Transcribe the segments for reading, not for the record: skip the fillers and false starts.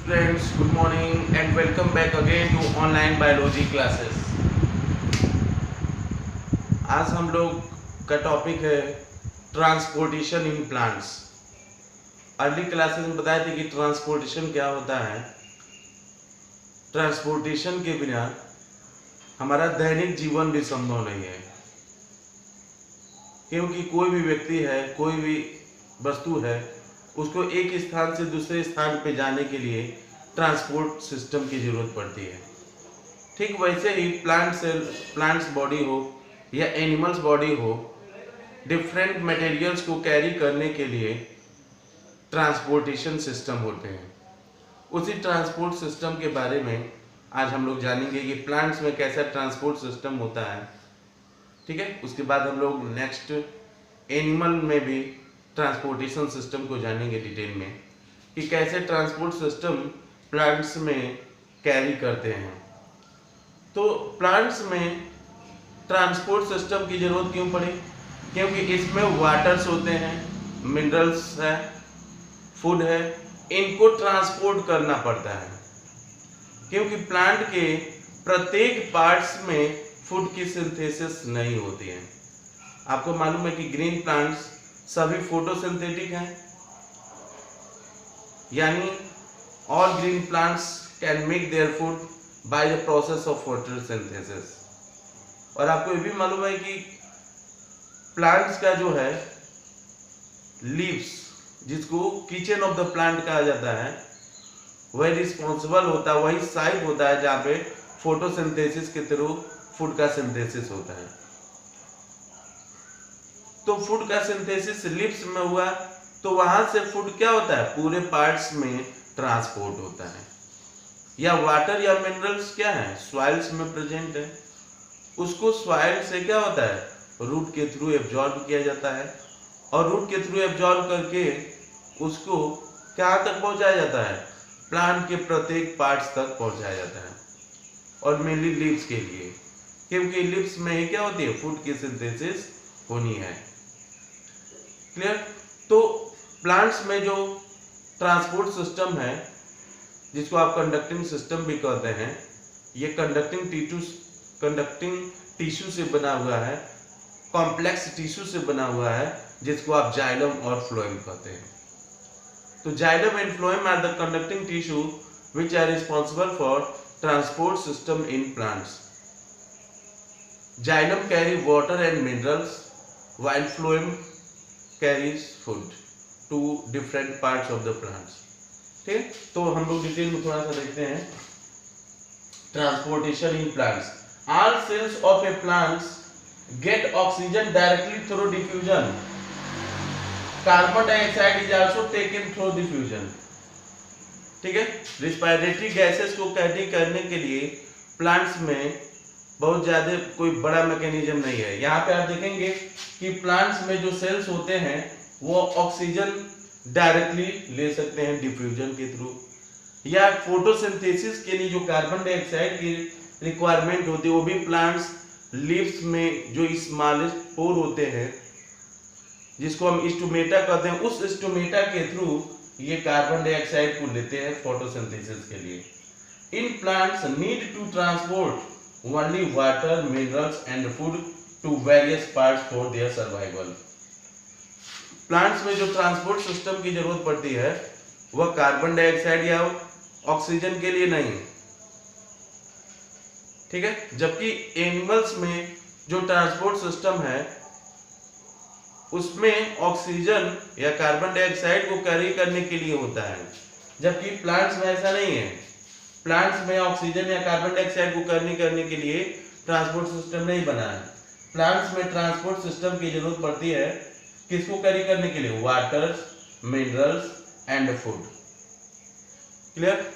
Friends, good morning and welcome back again to online biology classes. आज हम लोग का टॉपिक है transportation in plants. Early classes में बताए थे कि ट्रांसपोर्टेशन क्या होता है। ट्रांसपोर्टेशन के बिना हमारा दैनिक जीवन भी संभव नहीं है, क्योंकि कोई भी व्यक्ति है, कोई भी वस्तु है, उसको एक स्थान से दूसरे स्थान पे जाने के लिए ट्रांसपोर्ट सिस्टम की ज़रूरत पड़ती है। ठीक वैसे ही प्लांट्स बॉडी हो या एनिमल्स बॉडी हो, डिफरेंट मटेरियल्स को कैरी करने के लिए ट्रांसपोर्टेशन सिस्टम होते हैं। उसी ट्रांसपोर्ट सिस्टम के बारे में आज हम लोग जानेंगे कि प्लांट्स में कैसा ट्रांसपोर्ट सिस्टम होता है। ठीक है, उसके बाद हम लोग नेक्स्ट एनिमल में भी ट्रांसपोर्टेशन सिस्टम को जानेंगे डिटेल में कि कैसे ट्रांसपोर्ट सिस्टम प्लांट्स में कैरी करते हैं। तो प्लांट्स में ट्रांसपोर्ट सिस्टम की ज़रूरत क्यों पड़ी? क्योंकि इसमें वाटर्स होते हैं, मिनरल्स है, फूड है, इनको ट्रांसपोर्ट करना पड़ता है। क्योंकि प्लांट के प्रत्येक पार्ट्स में फूड की सिंथेसिस नहीं होती है। आपको मालूम है कि ग्रीन प्लांट्स सभी फोटोसिंथेटिक हैं, यानी all green plants can make their food by the process of photosynthesis. और आपको ये भी मालूम है कि प्लांट्स का जो है लीव्स, जिसको किचन ऑफ द प्लांट कहा जाता है, वही रिस्पॉन्सिबल होता है, वही साइट होता है जहाँ पे फोटोसिंथेसिस के थ्रू फूड का सिंथेसिस होता है। तो फूड का सिंथेसिस लिप्स में हुआ तो वहां से फूड क्या होता है, पूरे पार्ट्स में ट्रांसपोर्ट होता है। या वाटर या मिनरल्स क्या है, सॉइल्स में प्रेजेंट है, उसको सॉइल से क्या होता है, रूट के थ्रू एब्जॉर्ब किया जाता है, और रूट के थ्रू एब्जॉर्ब करके उसको कहाँ तक पहुंचाया जाता है, प्लांट के प्रत्येक पार्ट्स तक पहुंचाया जाता है। और मेनली लीव्स के लिए, क्योंकि लीव्स में ही क्या होती है, फूड की सिंथेसिस होनी है। क्लियर? तो प्लांट्स में जो ट्रांसपोर्ट सिस्टम है, जिसको आप कंडक्टिंग सिस्टम भी कहते हैं, ये कंडक्टिंग टिश्यू से बना हुआ है, कॉम्प्लेक्स टिश्यू से बना हुआ है, जिसको आप जाइलम और फ्लोएम कहते हैं। तो xylem and phloem are the conducting tissue which are responsible for transport system in plants. Xylem carry water and minerals, while phloem carries food to different parts of the plants. ठीक है, तो हम लोग detail में थोड़ा सा देखते हैं transportation in plants. All cells of a plants get oxygen directly through diffusion. Carbon dioxide is also taken through diffusion. ठीक है, रिस्पायरेटरी गैसेस को कैरी करने के लिए प्लांट्स में बहुत ज़्यादा कोई बड़ा मैकेनिज्म नहीं है। यहाँ पे आप देखेंगे कि प्लांट्स में जो सेल्स होते हैं वो ऑक्सीजन डायरेक्टली ले सकते हैं डिफ्यूजन के थ्रू, या फोटोसिंथेसिस के लिए जो कार्बन डाइऑक्साइड की रिक्वायरमेंट होती है वो भी प्लांट्स लीव्स में जो स्मॉलेस्ट पोर होते हैं, जिसको हम स्टोमेटा कहते हैं, उस स्टोमेटा के थ्रू ये कार्बन डाइऑक्साइड को लेते हैं फोटोसिंथेसिस के लिए। In plants need to transport only water, minerals and food to various parts for their survival. Plants में जो ट्रांसपोर्ट सिस्टम की जरूरत पड़ती है वह कार्बन डाइऑक्साइड या ऑक्सीजन के लिए नहीं। ठीक है, जबकि एनिमल्स में जो ट्रांसपोर्ट सिस्टम है उसमें ऑक्सीजन या कार्बन डाइऑक्साइड को कैरी करने के लिए होता है, जबकि प्लांट्स में ऐसा नहीं है। प्लांट्स में ऑक्सीजन या कार्बन डाइऑक्साइड को कैरी करने के लिए ट्रांसपोर्ट सिस्टम नहीं बना है। प्लांट्स में ट्रांसपोर्ट सिस्टम की जरूरत पड़ती है किसको कैरी करने के लिए, water, minerals and food. Clear?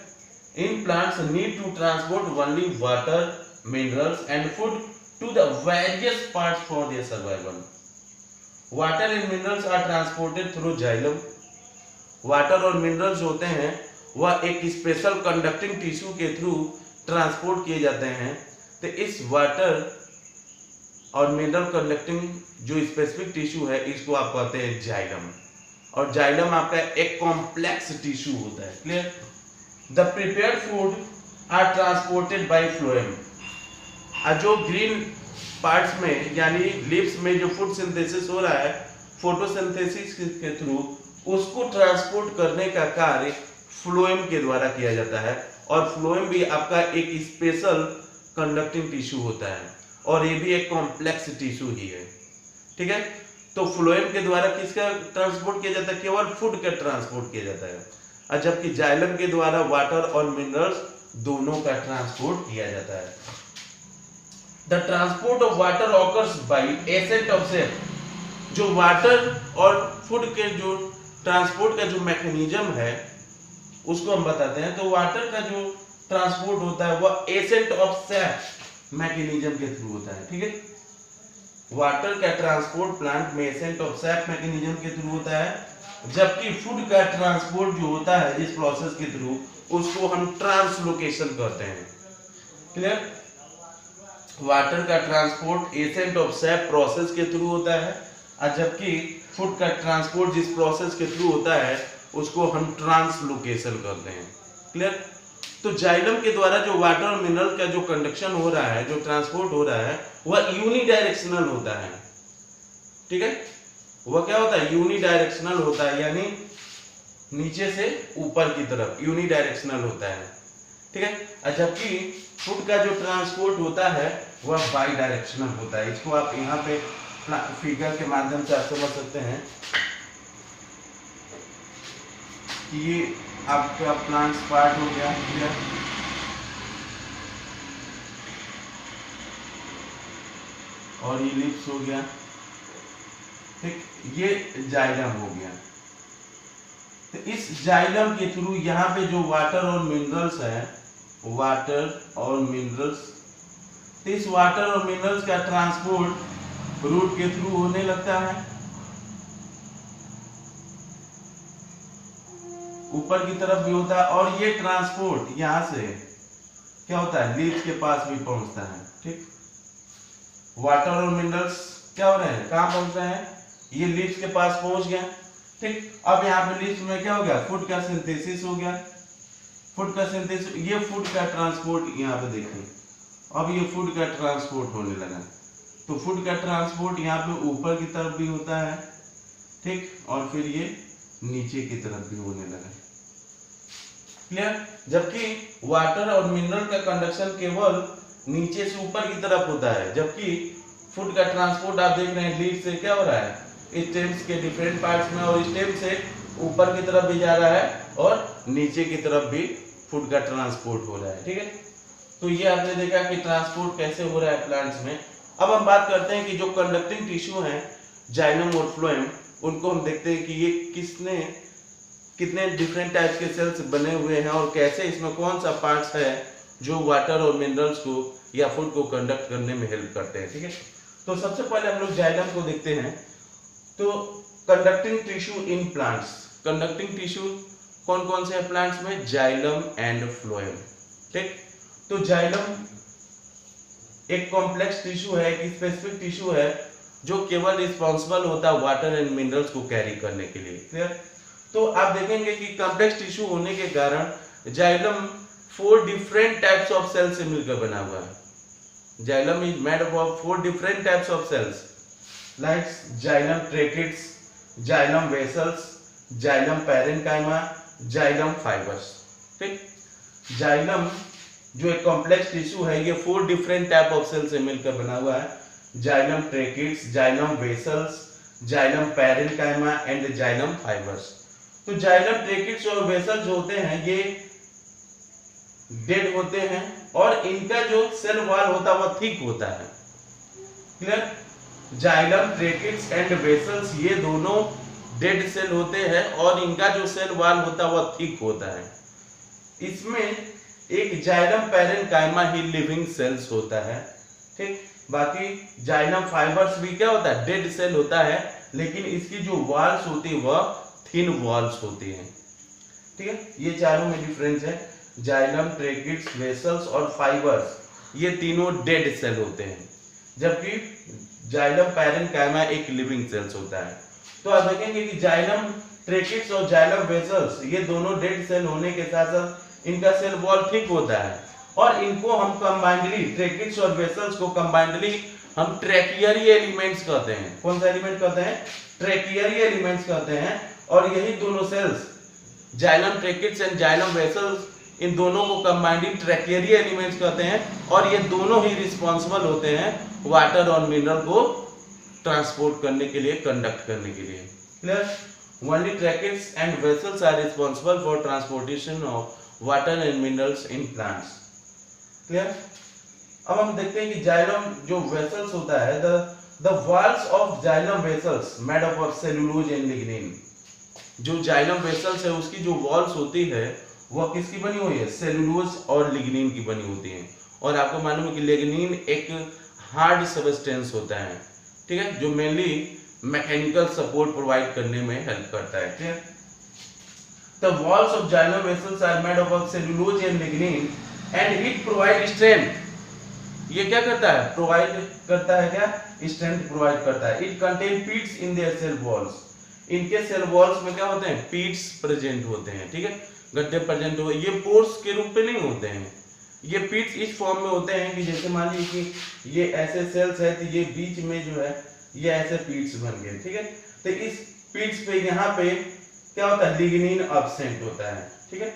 In plants need to transport only water, minerals and food to the various parts for their survival. Water and minerals are transported through xylem. Water और minerals होते हैं वह एक special conducting tissue के through transport किए जाते हैं। तो इस वाटर और मिनरल कंडक्टिंग जो स्पेसिफिक टिश्यू है इसको आप कहते हैं जाइलम। और जाइलम आपका एक कॉम्प्लेक्स टिश्यू होता है। Clear? The prepared food are transported by phloem. जो ग्रीन पार्ट्स में यानी लीव्स में जो फूड सिंथेसिस हो रहा है फोटोसिंथेसिस के थ्रू, उसको ट्रांसपोर्ट करने का कार्य फ्लोएम के द्वारा किया जाता है। और फ्लोएम भी आपका एक स्पेशल कंडक्टिंग टिश्यू होता है और ये भी एक कॉम्प्लेक्स टिश्यू ही है, ठीक है। तो फ्लोएम के द्वारा किसका ट्रांसपोर्ट किया जाता है? केवल फूड का ट्रांसपोर्ट किया जाता है, और जबकि जाइलम के द्वारा वाटर और मिनरल्स दोनों का ट्रांसपोर्ट किया जाता है। The transport of water occurs by ascent of cell. जो वाटर और फूड के जो ट्रांसपोर्ट का जो मैकेनिज्म है उसको हम बताते हैं। तो वाटर का जो ट्रांसपोर्ट होता है वह एसेंट ऑफ सैप मैकेनिज्म के थ्रू होता है, ठीक है। वाटर का ट्रांसपोर्ट प्लांट में एसेंट ऑफ सैप मैकेनिज्म के थ्रू होता है, जबकि फूड का ट्रांसपोर्ट जो होता है इस प्रोसेस के थ्रू उसको हम ट्रांसलोकेशन कहते हैं, क्लियर। वाटर का transport ascent of SAP process के थ्रू होता है, और जबकि फूड का ट्रांसपोर्ट जिस प्रोसेस के थ्रू होता है उसको हम ट्रांसलोकेशन करते हैं, क्लियर। तो जाइलम के द्वारा जो वाटर और मिनरल का जो कंडक्शन हो रहा है, जो ट्रांसपोर्ट हो रहा है, वह यूनिडायरेक्शनल होता है, ठीक है। वह क्या होता है? यूनिडायरेक्शनल होता है, यानी नीचे से ऊपर की तरफ यूनिडायरेक्शनल होता है, ठीक है। जबकि फूड का जो ट्रांसपोर्ट होता है वह बाई डायरेक्शनल होता है। इसको आप यहाँ पे फिगर के माध्यम से आप समझ सकते हैं कि ये आपका प्लांट्स पार्ट हो गया, और ये लिप्स हो गया, ठीक। ये जाइलम हो गया। तो इस जाइलम के थ्रू यहाँ पे जो वाटर और मिनरल्स है, वाटर और मिनरल्स, तो इस वाटर और मिनरल्स का ट्रांसपोर्ट रूट के थ्रू होने लगता है, ऊपर की तरफ भी होता है, और ये ट्रांसपोर्ट यहाँ से क्या होता है? लीव्स के पास भी पहुंचता है, ठीक। वाटर और मिनरल्स क्या हो रहे हैं? कहाँ पहुंच रहे हैं? ये लीव्स के पास पहुंच गया, ठीक। अब यहाँ पे लीव्स में क्या हो गया? फूड का सिंथेसिस हो गया। फूड का सिंथेसिस, ये फूड का ट्रांसपोर्ट यहाँ पे देखिए, अब ये फूड का ट्रांसपोर्ट होने लगा। तो फूड का ट्रांसपोर्ट यहाँ पे ऊपर की तरफ भी होता है, ठीक, और फिर ये नीचे की तरफ भी होने लगा, क्लियर। जबकि वाटर और मिनरल का कंडक्शन केवल नीचे से ऊपर की तरफ होता है, जबकि फूड का ट्रांसपोर्ट आप देख रहे हैं लीफ से क्या हो रहा है? स्टेम्स के डिफरेंट पार्ट्स में, और स्टेम से ऊपर की तरफ भी जा रहा है और नीचे की तरफ भी फूड का ट्रांसपोर्ट हो रहा है, ठीक है। तो ये आपने देखा कि ट्रांसपोर्ट कैसे हो रहा है प्लांट्स में। अब हम बात करते हैं कि जो कंडक्टिंग टिश्यू है जाइलम और फ्लोएम, उनको हम देखते हैं कि ये कितने डिफरेंट टाइप्स के सेल्स बने हुए हैं और कैसे इसमें कौन सा पार्ट्स है जो वाटर और मिनरल्स को या फूड को कंडक्ट करने में हेल्प करते हैं, ठीक है। तो सबसे पहले हम लोग जाइलम को देखते हैं। तो conducting tissue in plants, conducting tissue कौन कौन से है प्लांट्स में? जाइलम एंड फ्लोएम, ठीक। तो जाइलम एक कॉम्प्लेक्स टिश्यू है, एक स्पेसिफिक टिश्यू है जो केवल रिस्पॉन्सिबल होता है वाटर एंड मिनरल्स को कैरी करने के लिए, क्लियर। तो आप देखेंगे कि कॉम्प्लेक्स टिश्यू होने के कारण xylem 4 different types of cell से मिलकर बना हुआ है। Xylem is made up of 4 different types of cells like xylem tracheids, xylem vessels, xylem parenchyma, xylem fibres, ठीक। जाइलम जो एक कॉम्प्लेक्स टिश्यू है ये 4 डिफरेंट टाइप ऑफ सेल से मिलकर बना हुआ है। Xylem tracheids, xylem vessels, xylem parenchyma and xylem fibres. तो जाइलम ट्रैकिड्स और वेसल्स जो होते हैं ये डेड होते हैं और इनका जो सेल वॉल होता है वह थिक होता है, clear. Xylem tracheids and vessels ये दोनों डेड सेल होते हैं और इनका जो सेल वॉल होता है वह थिक होता है। इसमें एक जाइलम पैरेन्काइमा ही लिविंग सेल्स होता है, ठीक। बाकी जाइलम फाइबर्स भी क्या होता है? डेड सेल होता है, लेकिन इसकी जो वॉल्स होती है वह थिन वॉल्स होती हैं, ठीक है। ये चारों में डिफरेंस है। जाइलम, ट्रैकिड्स, वेसल्स और फाइबर्स ये तीनों डेड सेल होते हैं, जबकि जाइलम पैरेन्काइमा एक लिविंग सेल्स होता है। तो आप देखेंगे कि जाइलम ट्रैकिड्स और जाइलम वेसल्स ये दोनों डेड सेल होने के साथ साथ इनका सेल वॉल थिक होता है, और इनको हम कंबाइंडली ट्रैकिट्स और वेसल्स को कंबाइंडली हम ट्रैकियरी एलिमेंट्स कहते हैं। कौन सा एलिमेंट कहते हैं? ट्रैकियरी एलिमेंट्स कहते हैं। और यही दोनों cells xylem tracheids and xylem vessels, इन दोनों को कंबाइंडली ट्रैकियरी एलिमेंट्स कहते हैं, और ये दोनों ही रिस्पांसिबल होते हैं वाटर और मिनरल को ट्रांसपोर्ट करने के लिए, कंडक्ट करने के लिए। Clear? Only tracheids and vessels are responsible for transportation of water and minerals in plants. Clear? अब हम देखते हैं कि जाइलम जो वेसल्स होता है, the walls of xylem vessels made up of cellulose and lignin. जो जाइलम वेसल्स है उसकी जो वॉल्स होती है वह किसकी बनी हुई है? सेलुलोज और लिग्निन की बनी होती है। और आपको मालूम है कि लिग्निन एक हार्ड सब्सटेंस होता है, ठीक है, जो मेनली मैकेनिकल सपोर्ट प्रोवाइड करने में हेल्प करता है। Clear? The walls of xylem vessels are made up of cellulose and lignin and it provide strength. ये क्या करता है? प्रोवाइड करता है क्या? स्ट्रेंथ प्रोवाइड करता है। It contain pits in their cell walls. इनके सेल वॉल्स में क्या होते हैं? पीट्स प्रेजेंट होते हैं, ठीक है, गड्ढे प्रेजेंट हो। ये पोर्स के रूप में नहीं होते हैं, ये पीट्स इस फॉर्म में होते हैं कि जैसे मान लीजिए कि ये ऐसे सेल्स है, तो ये बीच में जो है ये ऐसे पीट्स बन गए, ठीक है। तो इस पीट्स पे यहाँ पे क्या होता है? लिग्निन अब्सेंट होता है, ठीक है।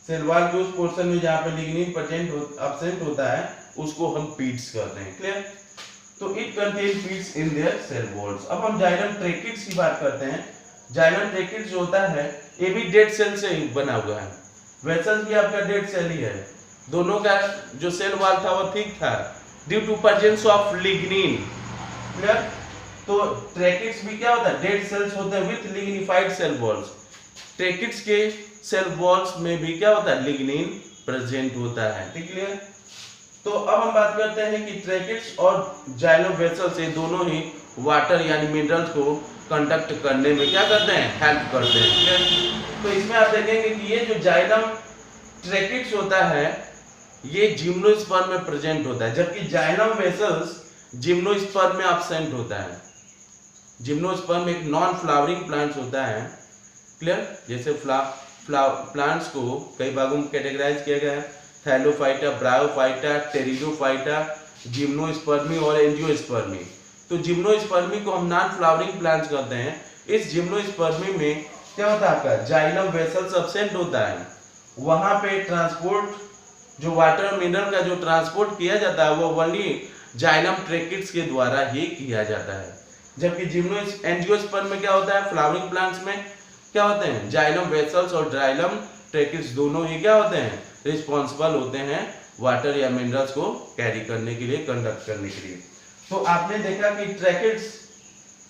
सेल वॉल के उस पोर्शन में जहाँ पे लिग्निन प्रेजेंट अब्सेंट होता है उसको हम पीट्स कहते हैं। क्लियर? तो it contain pits in their cell walls. अब हम जाइलम ट्रैकिट्स की बात करते हैं। जाइलम ट्रैकिट्स जो होता है ये भी डेड सेल से बना हुआ है, वेसल्स भी आपका डेड सेल ही है। दोनों का जो सेल वॉल था वो ठीक था due to presence of lignin. Clear? तो ट्रैकिट्स भी क्या होता है? डेड सेल्स होते हैं विथ लिग्निफाइड सेल वॉल्स। ट्रैकिट्स के सेल वॉल्स में भी क्या होता है? लिग्निन प्रेजेंट होता है, ठीक है। तो अब हम बात करते हैं कि ट्रैकिट्स और जाइलम वेसल्स ये दोनों ही वाटर यानी मिनरल्स को कंडक्ट करने में क्या करते हैं? हेल्प करते हैं। ठीक? तो इसमें आप देखेंगे कि ये जो जाइलम ट्रैकिट्स होता है ये जिम्नोस्पर्म में प्रेजेंट होता है, जबकि जाइलम वेसल्स जिम्नोस्पर्म में एब्सेंट होता है। जिम्नोस्पर्म एक नॉन फ्लावरिंग प्लांट्स होता है। क्लियर? जैसे प्लांट्स को कई भागों में कैटेगराइज किया गया है, थैलोफाइटा, ब्रायोफाइटा, टेरिडोफाइटा, जिम्नोस्पर्मी और एंजियोस्पर्मी। तो जिम्नोस्पर्मी को हम नॉन फ्लावरिंग प्लांट्स कहते हैं। इस जिम्नोस्पर्मी में क्या होता है? आपका जाइलम वेसल्स एब्सेंट होता है। वहां पे ट्रांसपोर्ट जो वाटर मिनरल का जो ट्रांसपोर्ट किया जाता है वो ओनली जाइलम ट्रैकिट्स के द्वारा ही किया जाता है। जबकि एंजियोस्पर्म में क्या होता है? फ्लावरिंग प्लांट्स में क्या होते हैं? जाइलम वेसल्स और जाइलम ट्रैकिट्स दोनों ही क्या होते हैं? रिस्पॉन्सिबल होते हैं वाटर या मिनरल्स को कैरी करने के लिए, कंडक्ट करने के लिए। तो आपने देखा कि ट्रैकिट्स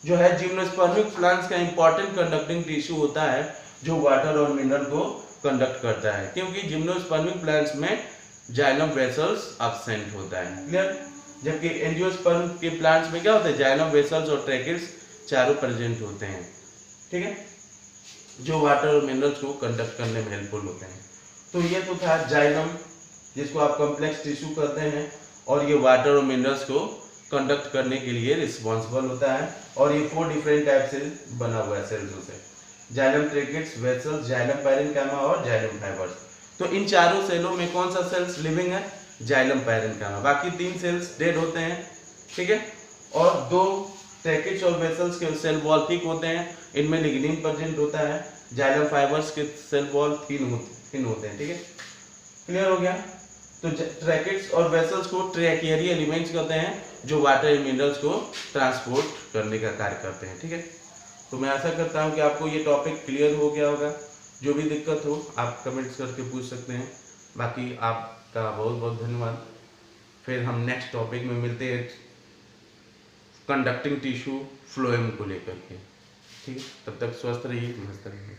जो है जिम्नोस्पर्मिक प्लांट्स का इंपॉर्टेंट कंडक्टिंग टिश्यू होता है जो वाटर और मिनरल को कंडक्ट करता है, क्योंकि जिम्नोस्पर्मिक प्लांट्स में जाइलम वेसल्स एब्सेंट होता है। क्लियर? जबकि एंजियोस्पर्म के प्लांट्स में क्या होता है? जाइलम वेसल्स और ट्रैकिट्स चारों प्रेजेंट होते हैं, ठीक है, जो वाटर और मिनरल्स को कंडक्ट करने में हेल्पफुल होते हैं। तो ये तो था जाइलम, जिसको आप कॉम्प्लेक्स टिश्यू कहते हैं, और ये वाटर और मिनरल्स को कंडक्ट करने के लिए रिस्पॉन्सिबल होता है। और ये 4 डिफरेंट टाइप से बना हुआ है सेल्स से: जाइलम ट्रैकिट्स, वेसल्स, जाइलम पैरेन्काइमा और जाइलम फाइबर्स। तो इन चारों सेलों में कौन सा सेल्स लिविंग है? Xylem parenchyma. बाकी 3 सेल्स डेड होते हैं, ठीक है, और 2 ट्रैकिट्स और वेसल्स के सेल वॉल थिक होते हैं, इनमें लिग्निन प्रेजेंट होता है। जाइलम फाइबर्स के सेल वॉल थिन होते हैं, ठीक है। क्लियर हो गया? तो ट्रैकिट्स और वेसल्स को ट्रैकियरी एलिमेंट्स कहते हैं जो वाटर एंड मिनरल्स को ट्रांसपोर्ट करने का कार्य करते हैं, ठीक है। तो मैं आशा करता हूं कि आपको ये टॉपिक क्लियर हो गया होगा। जो भी दिक्कत हो आप कमेंट्स करके पूछ सकते हैं। बाकी आपका बहुत बहुत धन्यवाद। फिर हम नेक्स्ट टॉपिक में मिलते हैं कंडक्टिंग टिश्यू फ्लोएम को लेकर के, ठीक है। तब तक स्वस्थ रहिए, मस्त रहिए।